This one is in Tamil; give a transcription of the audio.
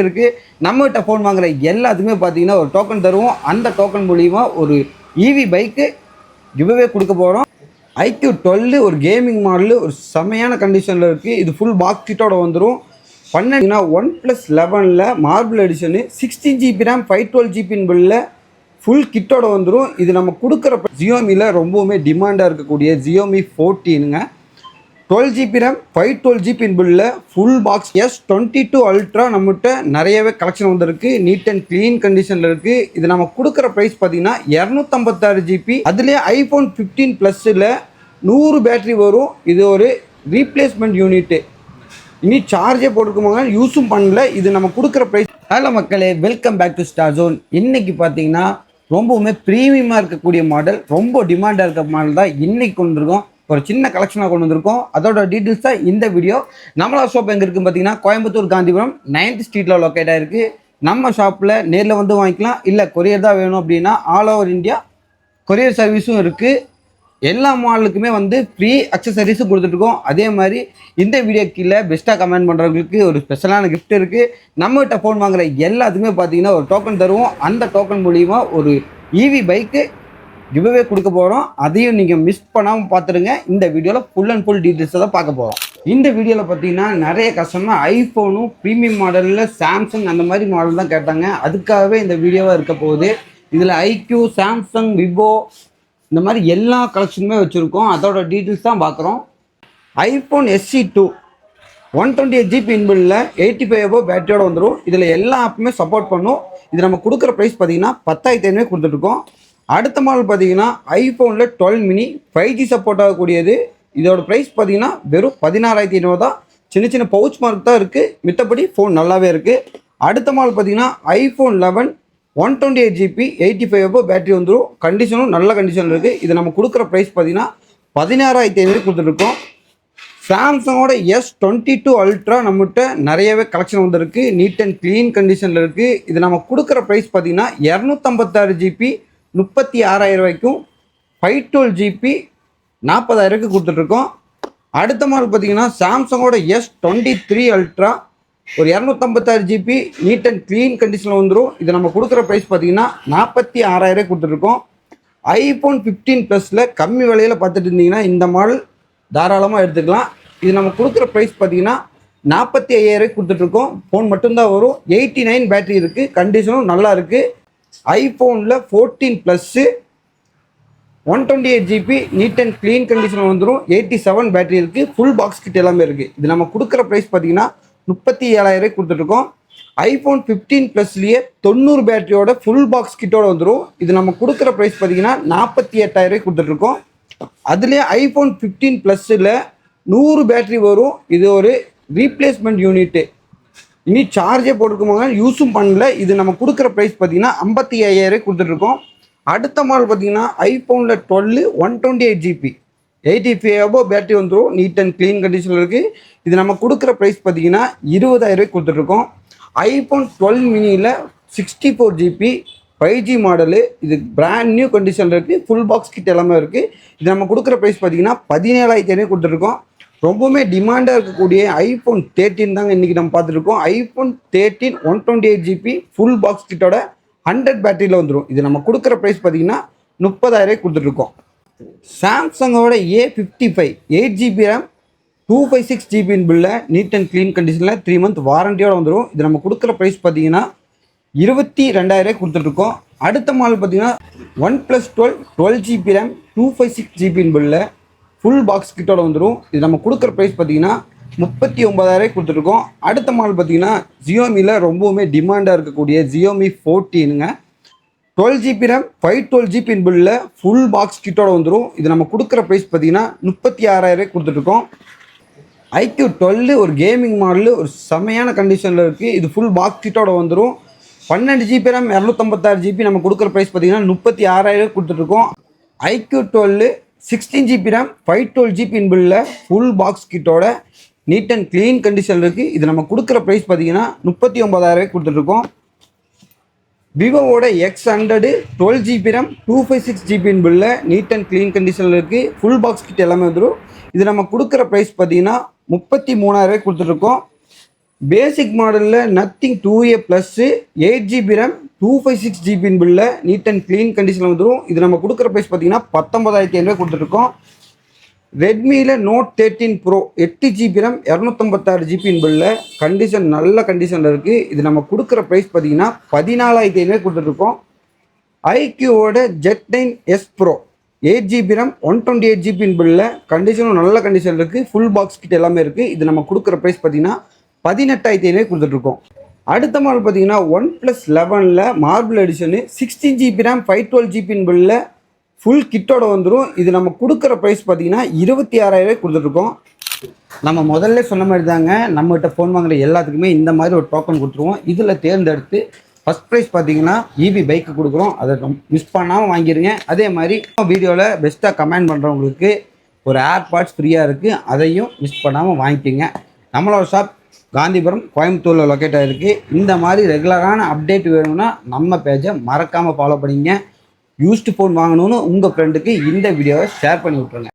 இருக்குது. நம்மகிட்ட ஃபோன் வாங்குற எல்லாத்துக்குமே பார்த்தீங்கன்னா ஒரு டோக்கன் தருவோம். அந்த டோக்கன் மூலிமா ஒரு இவி பைக்கு கிவ்அவே கொடுக்க போகிறோம். iQOO ஒரு கேமிங் மாடலு ஒரு செமையான கண்டிஷனில் இருக்குது. இது ஃபுல் பாக்ஸ் கிட்டோட வந்துடும். பண்ணீங்கன்னா OnePlus 11 marble edition 16 GB RAM 512 GB பில்லில் ஃபுல் கிட்டோட வந்துடும். இது நம்ம கொடுக்குற ஜியோமியில் ரொம்பவுமே டிமாண்டாக இருக்கக்கூடிய ஜியோமி 14ங்க. 12 GB RAM 512 GB பில்லில் ஃபுல் பாக்ஸ் S22 Ultra நம்மகிட்ட நிறையவே கலெக்ஷன் வந்துருக்கு. நீட் அண்ட் க்ளீன் கண்டிஷனில் இருக்குது. இது நம்ம கொடுக்குற ப்ரைஸ் பார்த்தீங்கன்னா 256 GB. அதுலேயே iPhone 15 ப்ளஸில் 100 பேட்டரி வரும். இது ஒரு ரீப்ளேஸ்மெண்ட் யூனிட்டு. இனி சார்ஜே போட்டுருக்கோங்க, யூஸும் பண்ணல. இது நம்ம கொடுக்குற ப்ரைஸ். ஹலோ மக்களே, welcome back to Star Zone. இன்றைக்கி பார்த்தீங்கன்னா ரொம்பவுமே ப்ரீமியமாக இருக்கக்கூடிய மாடல், ரொம்ப டிமாண்டாக இருக்க மாடல் தான் இன்றைக்கி கொண்டு இருக்கோம். ஒரு சின்ன கலெக்ஷனாக கொண்டு வந்திருக்கோம். அதோட டீட்டெயில்ஸ் தான் இந்த வீடியோ. நம்மளோட ஷாப் எங்கே இருக்குன்னு பார்த்தீங்கன்னா கோயம்புத்தூர் காந்திபுரம் 9th ஸ்ட்ரீட்டில் லொக்கேட் ஆகிருக்கு. நம்ம ஷாப்பில் நேரில் வந்து வாங்கிக்கலாம், இல்லை கொரியர் தான் வேணும் அப்படின்னா ஆல் ஓவர் இந்தியா கொரியர் சர்வீஸும் இருக்குது. எல்லா மாடலுக்குமே வந்து ஃப்ரீ அக்சசரிஸும் கொடுத்துட்ருக்கோம். அதே மாதிரி இந்த வீடியோ கீழே பெஸ்ட்டாக கமெண்ட் பண்ணுறவங்களுக்கு ஒரு ஸ்பெஷலான கிஃப்ட் இருக்குது. நம்மகிட்ட ஃபோன் வாங்குற எல்லாத்துக்குமே பார்த்தீங்கன்னா ஒரு டோக்கன் தருவோம். அந்த டோக்கன் மூலிமா ஒரு இவி பைக்கு கிவ்அவே கொடுக்க போகிறோம். அதையும் நீங்கள் மிஸ் பண்ணாமல் பார்த்துருங்க. இந்த வீடியோவில் ஃபுல் அண்ட் ஃபுல் டீட்டெயில்ஸை தான் பார்க்க போகிறோம். இந்த வீடியோவில் பார்த்தீங்கன்னா நிறைய கஸ்டமர் ஐஃபோனும் ப்ரீமியம் மாடலில் சாம்சங் அந்த மாதிரி மாடல் தான் கேட்டாங்க. அதுக்காகவே இந்த வீடியோவாக இருக்க போகுது. இதில் ஐக்யூ, சாம்சங், விவோ இந்த மாதிரி எல்லா கலெக்ஷனுமே வச்சுருக்கோம். அதோட டீட்டெயில்ஸ் தான் பார்க்குறோம். iPhone SE2 128 GB இன்பில்ல 85 above பேட்டரியோடு வந்துடும். இதில் எல்லா ஆப்புமே சப்போர்ட் பண்ணும். இது நம்ம கொடுக்குற ப்ரைஸ் பார்த்தீங்கன்னா 10,500 கொடுத்துட்ருக்கோம். அடுத்த மாடல் பார்த்தீங்கன்னா iPhoneல 12 mini 5G சப்போர்ட் ஆகக்கூடியது. இதோட ப்ரைஸ் பார்த்தீங்கன்னா வெறும் 16,500 தான். சின்ன சின்ன பவுச் மார்க் தான் இருக்குது, மித்தபடி ஃபோன் நல்லாவே இருக்குது. அடுத்த மாடல் பார்த்தீங்கன்னா iPhone 11 128 GB 85 above பேட்டரி வந்துடும். கண்டிஷனும் நல்ல கண்டிஷனில் இருக்குது. இது நம்ம கொடுக்குற ப்ரைஸ் பார்த்தீங்கன்னா 16,500 கொடுத்துட்ருக்கோம். சாம்சங்கோட S22 Ultra நம்மகிட்ட நிறையவே கலெக்ஷன் வந்துருக்கு. நீட் அண்ட் க்ளீன் கண்டிஷனில் இருக்குது. இது நம்ம கொடுக்குற ப்ரைஸ் பார்த்தீங்கன்னா 256 GB 36,000 ரூபாய்க்கும் 512 GB 40,000 கொடுத்துட்ருக்கோம். அடுத்த மாடல் பார்த்தீங்கன்னா சாம்சங்கோட S23 Ultra ஒரு 256 GB நீட் அண்ட் க்ளீன் கண்டிஷனில் வந்துடும். இது நம்ம கொடுக்குற ப்ரைஸ் பார்த்தீங்கன்னா 46,000 கொடுத்துட்ருக்கோம். iPhone 15 ப்ளஸில் கம்மி விலையில் பார்த்துட்டு இருந்தீங்கன்னா இந்த மாடல் தாராளமாக எடுத்துக்கலாம். இது நம்ம கொடுக்குற ப்ரைஸ் பார்த்தீங்கன்னா 45,000 கொடுத்துட்ருக்கோம். ஃபோன் மட்டும்தான் வரும். 89 பேட்டரி இருக்குது, கண்டிஷனும் நல்லா இருக்குது. ஐஃபோனில் 14 plus 128 GB neat and clean கண்டிஷனில் வந்துடும். 87 பேட்டரி இருக்குது. ஃபுல் பாக்ஸ் கிட் எல்லாமே இருக்குது. இது நம்ம கொடுக்குற ப்ரைஸ் பார்த்தீங்கன்னா 37,000 கொடுத்துட்ருக்கோம். iPhone 15 ப்ளஸ்லேயே 90 பேட்டரியோட ஃபுல் பாக்ஸ் கிட்டோட வந்துடும். இது நம்ம கொடுக்குற ப்ரைஸ் பார்த்தீங்கன்னா 48,000 கொடுத்துட்ருக்கோம். அதுலேயே iPhone 15 ப்ளஸில் 100 பேட்டரி வரும். இது ஒரு ரீப்ளேஸ்மெண்ட் யூனிட்டு. இனி சார்ஜே போட்டுருக்கோங்க, யூஸும் பண்ணல. இது நம்ம கொடுக்குற ப்ரைஸ் பார்த்தீங்கன்னா 55,000 கொடுத்துட்ருக்கோம். அடுத்த மாடல் பார்த்தீங்கன்னா iPhoneல 12 128 GB 85 above பேட்டரி வந்துடும். நீட் அண்ட் க்ளீன் கண்டிஷனில் இருக்குது. இது நம்ம கொடுக்குற ப்ரைஸ் பார்த்தீங்கன்னா 20,000 கொடுத்துட்ருக்கோம். iPhone 12 மினியில் 64 GB 5G model. இது பிராண்ட் நியூ கண்டிஷனில் இருக்குது. ஃபுல் பாக்ஸ் கிட் எல்லாமே இருக்குது. இது நம்ம கொடுக்குற ப்ரைஸ் பார்த்தீங்கன்னா 17,500 கொடுத்துருக்கோம். ரொம்பவுமே டிமாண்டாக இருக்கக்கூடிய iPhone 13 தாங்க இன்றைக்கி நம்ம பார்த்துருக்கோம். iPhone 13 128 GB ஃபுல் பாக்ஸ் கிட்டோட 100 பேட்டரியில் வந்துடும். இது நம்ம கொடுக்குற ப்ரைஸ் பார்த்தீங்கன்னா 30,000 கொடுத்துட்ருக்கோம். சாம்சங்கோட A55 8 GB RAM 256 GB பில்லில் நீட் அண்ட் க்ளீன் கண்டிஷனில் 3 month வாரண்டியோடு வந்துடும். இது நம்ம கொடுக்குற ப்ரைஸ் பார்த்தீங்கன்னா 22,000 கொடுத்துட்ருக்கோம். அடுத்த மாடல் பார்த்தீங்கன்னா OnePlus 12 GB RAM 256 GB பில்லில் ஃபுல் பாக்ஸ் கிட்டோட வந்துடும். இது நம்ம கொடுக்குற ப்ரைஸ் பார்த்தீங்கன்னா 39,000 கொடுத்துருக்கோம். அடுத்த மாடல் பார்த்தீங்கன்னா ஜியோமியில் ரொம்பவுமே டிமாண்டாக இருக்கக்கூடிய ஜியோமி 14ங்க. 12 GB RAM 512 GB பில்லில் ஃபுல் பாக்ஸ் கிட்டோட வந்துடும். இது நம்ம கொடுக்குற ப்ரைஸ் பார்த்தீங்கன்னா 36,000 கொடுத்துட்ருக்கோம். iQOO ஒரு கேமிங் மாடலு ஒரு செமையான கண்டிஷனில் இருக்குது. இது ஃபுல் பாக்ஸ் கிட்டோட வந்துடும். 12 GB RAM 256 GB நம்ம கொடுக்குற ப்ரைஸ் பார்த்தீங்கன்னா 36,000 கொடுத்துட்ருக்கோம். iQOO 16 GB RAM 512 GB பில்லில் ஃபுல் பாக்ஸ் கிட்டோட நீட் அண்ட் க்ளீன் கண்டிஷனில் இருக்குது. இது நம்ம கொடுக்குற ப்ரைஸ் பார்த்தீங்கன்னா 39,000 கொடுத்துட்ருக்கோம். விவோவோட X100 12 GB RAM 256 GB பில்லில் நீட் அண்ட் க்ளீன் கண்டிஷனில் இருக்குது. ஃபுல் பாக்ஸ் கிட் எல்லாமே வந்துடும். இது நம்ம கொடுக்குற ப்ரைஸ் பார்த்தீங்கன்னா 33,000 கொடுத்துட்ருக்கோம். பேசிக் மாடலில் nothing 2A plus 8GB RAM 256GB பில்ல நீட் அண்ட் க்ளீன் கண்டிஷனில் வந்துடும். இது நம்ம கொடுக்குற ப்ரைஸ் பார்த்தீங்கன்னா 19,500 கொடுத்துருக்கோம். ரெட்மியில் note 13 bro 8GB RAM 256GB பில்ல கண்டிஷன் நல்ல கண்டிஷனில் இருக்குது. இது நம்ம கொடுக்குற ப்ரைஸ் பார்த்தீங்கன்னா 14,500 கொடுத்துருக்கோம். ஐக்யூவோட Z9S bro 8GB RAM 128GB பில்ல கண்டிஷனும் நல்ல கண்டிஷன் இருக்குது. ஃபுல் பாக்ஸ் கிட்ட எல்லாமே இருக்குது. இது நம்ம கொடுக்குற ப்ரைஸ் பார்த்தீங்கன்னா 18,500 கொடுத்துட்ருக்கோம். அடுத்த மாடல் பார்த்தீங்கன்னா OnePlus 11 marble edition 16GB RAM 512GB பில்ல ஃபுல் கிட்டோட வந்துடும். இது நம்ம கொடுக்குற ப்ரைஸ் பார்த்தீங்கன்னா 26,000 கொடுத்துட்ருக்கோம். நம்ம முதல்ல சொன்ன மாதிரி தாங்க, நம்மகிட்ட ஃபோன் வாங்குற எல்லாத்துக்குமே இந்த மாதிரி ஒரு டோக்கன் கொடுத்துருவோம். இதில் தேர்ந்தெடுத்து ஃபஸ்ட் ப்ரைஸ் பார்த்தீங்கன்னா இவி பைக்கு கொடுக்குறோம். அதை மிஸ் பண்ணாமல் வாங்கிடுங்க. அதே மாதிரி வீடியோவில் பெஸ்ட்டாக கமெண்ட் பண்ணுறவங்களுக்கு ஒரு ஏர்பாட்ஸ் ஃப்ரீயாக இருக்குது, அதையும் மிஸ் பண்ணாமல் வாங்கிக்கோங்க. நம்மளோட ஷாப் காந்திபுரம் கோயம்புத்தூரில் லொக்கேட் ஆகிருக்கு. இந்த மாதிரி ரெகுலரான அப்டேட் வேணும்னா நம்ம பேஜை மறக்காமல் ஃபாலோ பண்ணிங்க. யூஸ்டு ஃபோன் வாங்கணும்னு உங்கள் ஃப்ரெண்டுக்கு இந்த வீடியோவை ஷேர் பண்ணி விட்ருங்க.